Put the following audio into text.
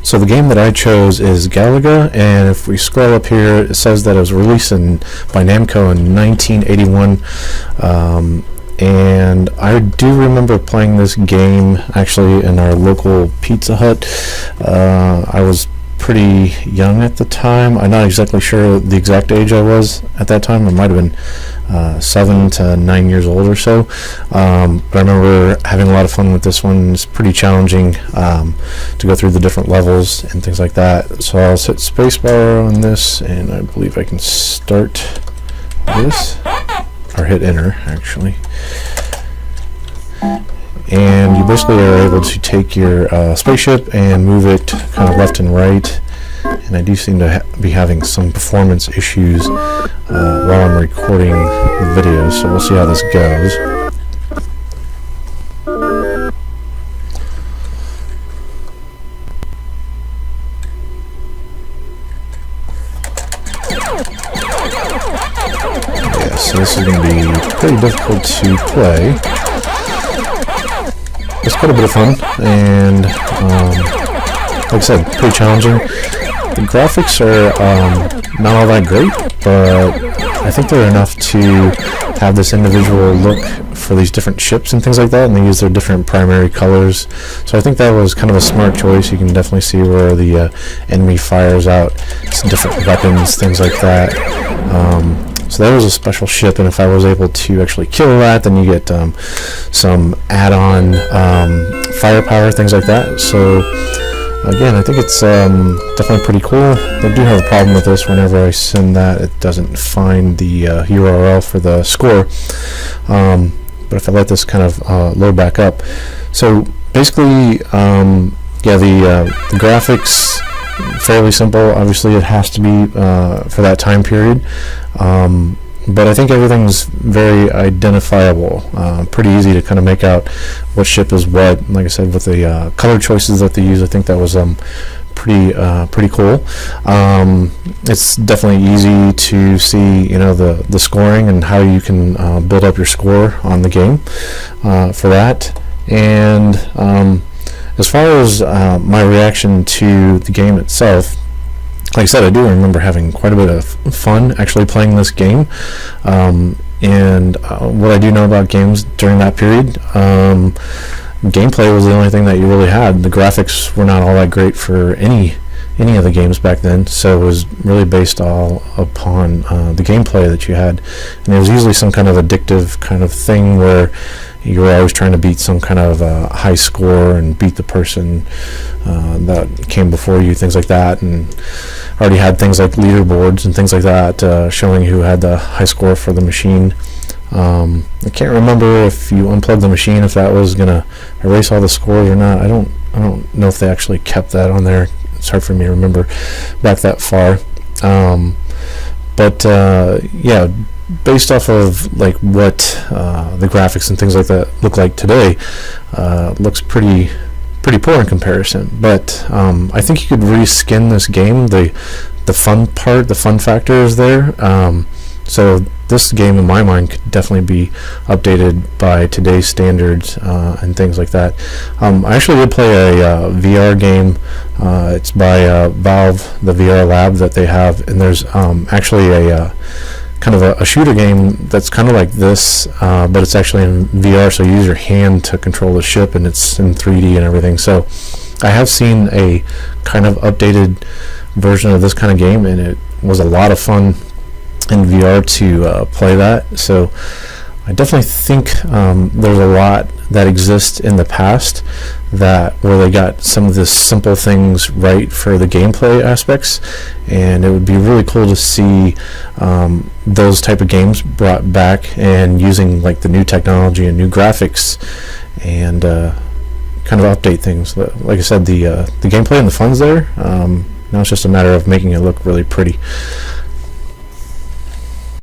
So the game that I chose is Galaga, and if we scroll up here, it says that it was released by Namco in 1981. And I do remember playing this game actually in our local Pizza Hut. I was pretty young at the time. I'm not exactly sure the exact age I was at that time. I might have been 7 to 9 years old or so. But I remember having a lot of fun with this one. It's pretty challenging to go through the different levels and things like that. So I'll hit spacebar on this, and I believe I can start this, or hit enter actually. And you basically are able to take your spaceship and move it kind of left and right. And I do seem to be having some performance issues while I'm recording the video, so we'll see how this goes. Yeah, so this is going to be pretty difficult to play. It's quite a bit of fun, and like I said, pretty challenging. The graphics are not all that great, but I think they're enough to have this individual look for these different ships and things like that, and they use their different primary colors. So I think that was kind of a smart choice. You can definitely see where the enemy fires out some different weapons, things like that. So that was a special ship, and if I was able to actually kill that, then you get some add-on firepower, things like that. So again, I think it's definitely pretty cool. I do have a problem with this. Whenever I send that, it doesn't find the URL for the score. But if I let this kind of load back up, so basically, yeah, the graphics, fairly simple. Obviously, it has to be for that time period. But I think everything's very identifiable. Pretty easy to kind of make out what ship is what. Like I said, with the color choices that they use, I think that was pretty cool. It's definitely easy to see, you know, the scoring and how you can build up your score on the game for that. And as far as my reaction to the game itself, like I said, I do remember having quite a bit of fun actually playing this game. And what I do know about games during that period, gameplay was the only thing that you really had. The graphics were not all that great for any of the games back then, so it was really based all upon the gameplay that you had. And it was usually some kind of addictive kind of thing where you were always trying to beat some kind of high score and beat the person that came before you, things like that. And already had things like leaderboards and things like that showing who had the high score for the machine. I can't remember if you unplugged the machine, if that was gonna erase all the scores or not. I don't know if they actually kept that on there. It's hard for me to remember back that far. But yeah, based off of like what the graphics and things like that look like today, looks pretty poor in comparison. But I think you could reskin this game. The fun factor is there. So this game, in my mind, could definitely be updated by today's standards and things like that. I actually did play a VR game. It's by Valve, the VR lab that they have, and there's actually a kind of a shooter game that's kind of like this, but it's actually in VR, so you use your hand to control the ship, and it's in 3D and everything. So I have seen a kind of updated version of this kind of game, and it was a lot of fun in VR to play that. So I definitely think there's a lot that exists in the past where they got some of the simple things right for the gameplay aspects, and it would be really cool to see those type of games brought back and using like the new technology and new graphics and kind of update things. Like I said, the gameplay and the fun's there. Now it's just a matter of making it look really pretty.